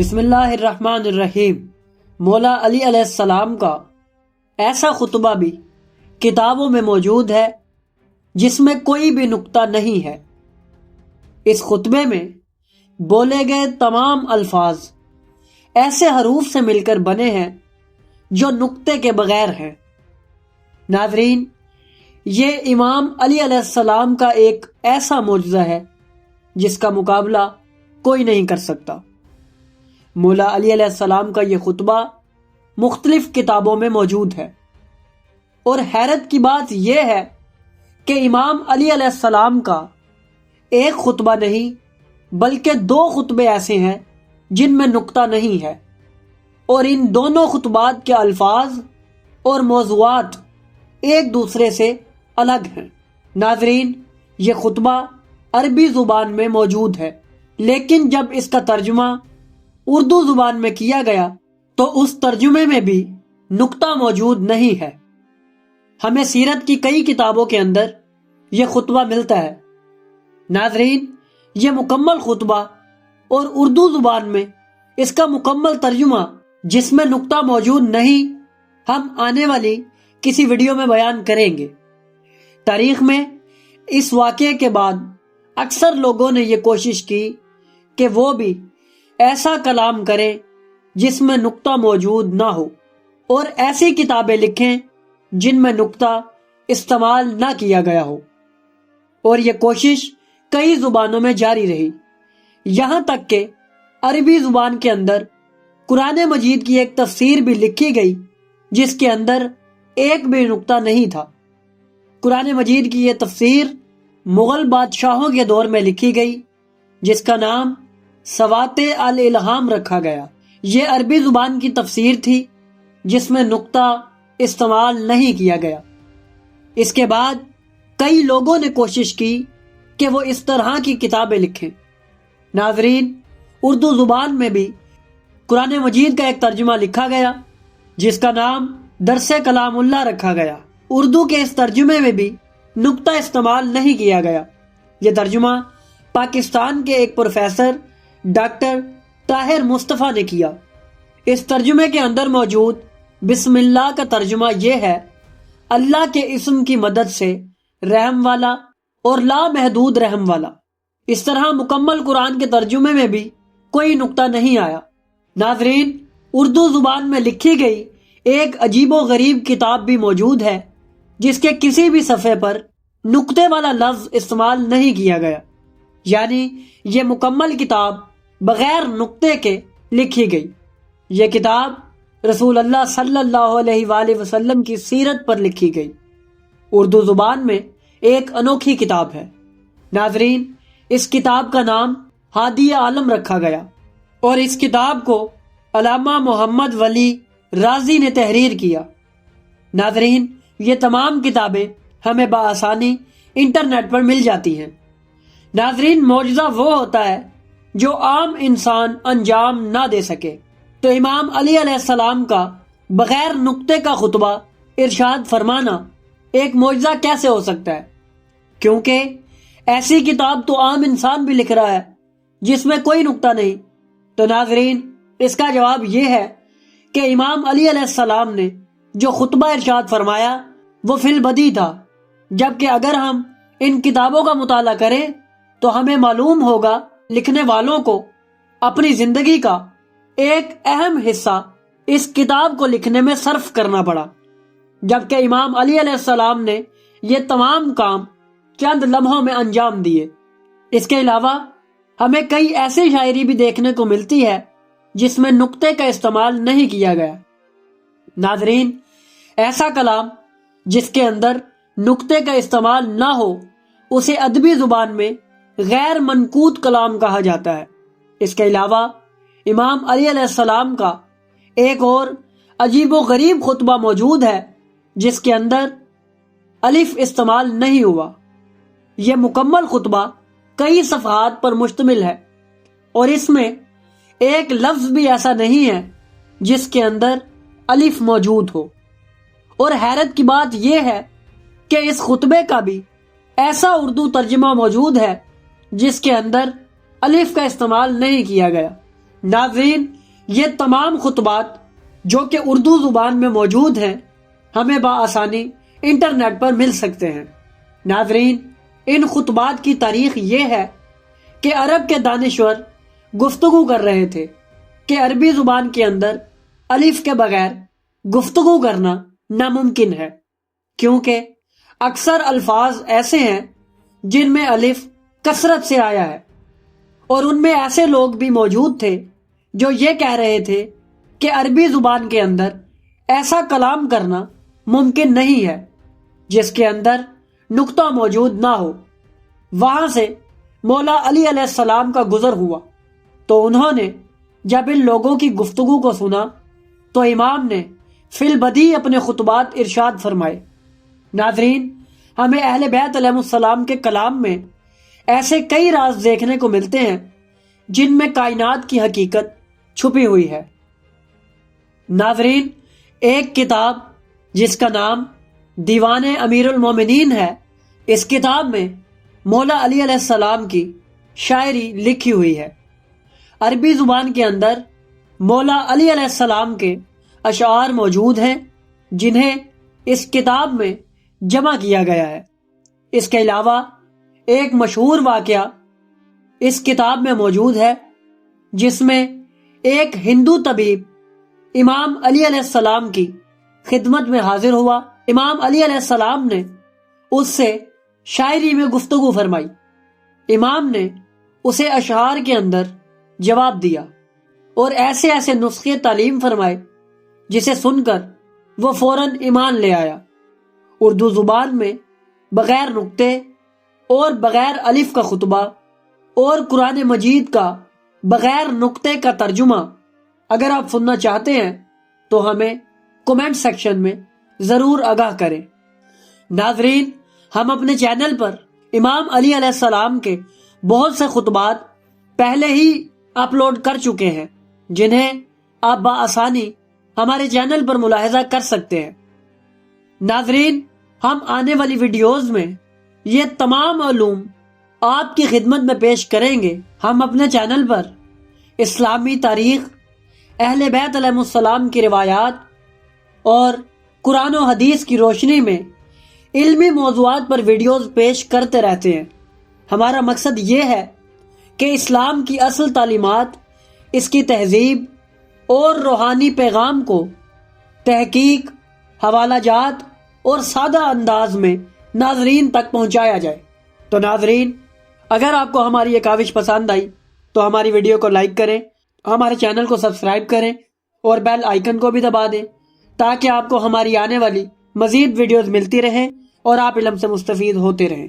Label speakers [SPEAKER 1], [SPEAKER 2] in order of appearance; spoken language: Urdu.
[SPEAKER 1] بسم اللہ الرحمن الرحیم۔ مولا علی علیہ السلام کا ایسا خطبہ بھی کتابوں میں موجود ہے جس میں کوئی بھی نقطہ نہیں ہے۔ اس خطبے میں بولے گئے تمام الفاظ ایسے حروف سے مل کر بنے ہیں جو نقطے کے بغیر ہیں۔ ناظرین، یہ امام علی علیہ السلام کا ایک ایسا معجزہ ہے جس کا مقابلہ کوئی نہیں کر سکتا۔ مولا علی علیہ السلام کا یہ خطبہ مختلف کتابوں میں موجود ہے، اور حیرت کی بات یہ ہے کہ امام علی علیہ السلام کا ایک خطبہ نہیں بلکہ 2 خطبے ایسے ہیں جن میں نقطہ نہیں ہے، اور ان دونوں خطبات کے الفاظ اور موضوعات ایک دوسرے سے الگ ہیں۔ ناظرین، یہ خطبہ عربی زبان میں موجود ہے، لیکن جب اس کا ترجمہ اردو زبان میں کیا گیا تو اس ترجمے میں بھی نقطہ موجود نہیں ہے۔ ہمیں سیرت کی کئی کتابوں کے اندر یہ خطبہ ملتا ہے۔ ناظرین، یہ مکمل خطبہ اور اردو زبان میں اس کا مکمل ترجمہ جس میں نقطہ موجود نہیں، ہم آنے والی کسی ویڈیو میں بیان کریں گے۔ تاریخ میں اس واقعے کے بعد اکثر لوگوں نے یہ کوشش کی کہ وہ بھی ایسا کلام کریں جس میں نقطہ موجود نہ ہو، اور ایسی کتابیں لکھیں جن میں نقطہ استعمال نہ کیا گیا ہو، اور یہ کوشش کئی زبانوں میں جاری رہی، یہاں تک کہ عربی زبان کے اندر قرآن مجید کی ایک تفسیر بھی لکھی گئی جس کے اندر ایک بھی نقطہ نہیں تھا۔ قرآن مجید کی یہ تفسیر مغل بادشاہوں کے دور میں لکھی گئی جس کا نام سوات الالہام رکھا گیا۔ یہ عربی زبان کی تفسیر تھی جس میں نقطہ استعمال نہیں کیا گیا۔ اس کے بعد کئی لوگوں نے کوشش کی کہ وہ اس طرح کی کتابیں لکھیں۔ ناظرین، اردو زبان میں بھی قرآن مجید کا ایک ترجمہ لکھا گیا جس کا نام درس کلام اللہ رکھا گیا۔ اردو کے اس ترجمے میں بھی نقطہ استعمال نہیں کیا گیا۔ یہ ترجمہ پاکستان کے ایک پروفیسر ڈاکٹر طاہر مصطفیٰ نے کیا۔ اس ترجمے کے اندر موجود بسم اللہ کا ترجمہ یہ ہے: اللہ کے اسم کی مدد سے رحم والا اور لامحدود رحم والا۔ اس طرح مکمل قرآن کے ترجمے میں بھی کوئی نقطہ نہیں آیا۔ ناظرین، اردو زبان میں لکھی گئی ایک عجیب و غریب کتاب بھی موجود ہے جس کے کسی بھی صفحے پر نقطے والا لفظ استعمال نہیں کیا گیا، یعنی یہ مکمل کتاب بغیر نقطے کے لکھی گئی۔ یہ کتاب رسول اللہ صلی اللہ علیہ وآلہ وسلم کی سیرت پر لکھی گئی۔ اردو زبان میں ایک انوکھی کتاب ہے۔ ناظرین، اس کتاب کا نام ہادی عالم رکھا گیا، اور اس کتاب کو علامہ محمد ولی رازی نے تحریر کیا۔ ناظرین، یہ تمام کتابیں ہمیں بآسانی انٹرنیٹ پر مل جاتی ہیں۔ ناظرین، معجزہ وہ ہوتا ہے جو عام انسان انجام نہ دے سکے، تو امام علی علیہ السلام کا بغیر نقطے کا خطبہ ارشاد فرمانا ایک معجزہ کیسے ہو سکتا ہے؟ کیونکہ ایسی کتاب تو عام انسان بھی لکھ رہا ہے جس میں کوئی نقطہ نہیں۔ تو ناظرین، اس کا جواب یہ ہے کہ امام علی علیہ السلام نے جو خطبہ ارشاد فرمایا وہ فی البدیہہ تھا، جبکہ اگر ہم ان کتابوں کا مطالعہ کریں تو ہمیں معلوم ہوگا لکھنے والوں کو اپنی زندگی کا ایک اہم حصہ اس کتاب کو لکھنے میں صرف کرنا پڑا، جبکہ امام علی علیہ السلام نے یہ تمام کام چند لمحوں میں انجام دیے۔ اس کے علاوہ ہمیں کئی ایسی شاعری بھی دیکھنے کو ملتی ہے جس میں نقطے کا استعمال نہیں کیا گیا۔ ناظرین، ایسا کلام جس کے اندر نقطے کا استعمال نہ ہو اسے ادبی زبان میں غیر منقوط کلام کہا جاتا ہے۔ اس کے علاوہ امام علی علیہ السلام کا ایک اور عجیب و غریب خطبہ موجود ہے جس کے اندر الف استعمال نہیں ہوا۔ یہ مکمل خطبہ کئی صفحات پر مشتمل ہے، اور اس میں ایک لفظ بھی ایسا نہیں ہے جس کے اندر الف موجود ہو۔ اور حیرت کی بات یہ ہے کہ اس خطبے کا بھی ایسا اردو ترجمہ موجود ہے جس کے اندر الف کا استعمال نہیں کیا گیا۔ ناظرین، یہ تمام خطبات جو کہ اردو زبان میں موجود ہیں ہمیں بآسانی انٹرنیٹ پر مل سکتے ہیں۔ ناظرین، ان خطبات کی تاریخ یہ ہے کہ عرب کے دانشور گفتگو کر رہے تھے کہ عربی زبان کے اندر الف کے بغیر گفتگو کرنا ناممکن ہے، کیونکہ اکثر الفاظ ایسے ہیں جن میں الف کثرت سے آیا ہے، اور ان میں ایسے لوگ بھی موجود تھے جو یہ کہہ رہے تھے کہ عربی زبان کے اندر ایسا کلام کرنا ممکن نہیں ہے جس کے اندر نقطہ موجود نہ ہو۔ وہاں سے مولا علی علیہ السلام کا گزر ہوا تو انہوں نے جب ان لوگوں کی گفتگو کو سنا تو امام نے فی البدیہہ اپنے خطبات ارشاد فرمائے۔ ناظرین، ہمیں اہل بیت علیہ السلام کے کلام میں ایسے کئی راز دیکھنے کو ملتے ہیں جن میں کائنات کی حقیقت چھپی ہوئی ہے۔ ناظرین، ایک کتاب جس کا نام دیوان امیر المومنین ہے، اس کتاب میں مولا علی علیہ السلام کی شاعری لکھی ہوئی ہے۔ عربی زبان کے اندر مولا علی علیہ السلام کے اشعار موجود ہیں جنہیں اس کتاب میں جمع کیا گیا ہے۔ اس کے علاوہ ایک مشہور واقعہ اس کتاب میں موجود ہے جس میں ایک ہندو طبیب امام علی علیہ السلام کی خدمت میں حاضر ہوا۔ امام علی علیہ السلام نے اس سے شاعری میں گفتگو فرمائی۔ امام نے اسے اشعار کے اندر جواب دیا اور ایسے ایسے نسخے تعلیم فرمائے جسے سن کر وہ فوراً ایمان لے آیا۔ اردو زبان میں بغیر نقطے اور بغیر الف کا خطبہ اور قرآن مجید کا بغیر نقطے کا ترجمہ اگر آپ سننا چاہتے ہیں تو ہمیں کومنٹ سیکشن میں ضرور آگاہ کریں۔ ناظرین، ہم اپنے چینل پر امام علی علیہ السلام کے بہت سے خطبات پہلے ہی اپلوڈ کر چکے ہیں جنہیں آپ بآسانی ہمارے چینل پر ملاحظہ کر سکتے ہیں۔ ناظرین، ہم آنے والی ویڈیوز میں یہ تمام علوم آپ کی خدمت میں پیش کریں گے۔ ہم اپنے چینل پر اسلامی تاریخ، اہل بیت علیہ السلام کی روایات اور قرآن و حدیث کی روشنی میں علمی موضوعات پر ویڈیوز پیش کرتے رہتے ہیں۔ ہمارا مقصد یہ ہے کہ اسلام کی اصل تعلیمات، اس کی تہذیب اور روحانی پیغام کو تحقیق، حوالہ جات اور سادہ انداز میں ناظرین تک پہنچایا جائے۔ تو ناظرین، اگر آپ کو ہماری یہ کاوش پسند آئی تو ہماری ویڈیو کو لائک کریں، ہمارے چینل کو سبسکرائب کریں اور بیل آئیکن کو بھی دبا دیں تاکہ آپ کو ہماری آنے والی مزید ویڈیوز ملتی رہیں اور آپ علم سے مستفید ہوتے رہیں۔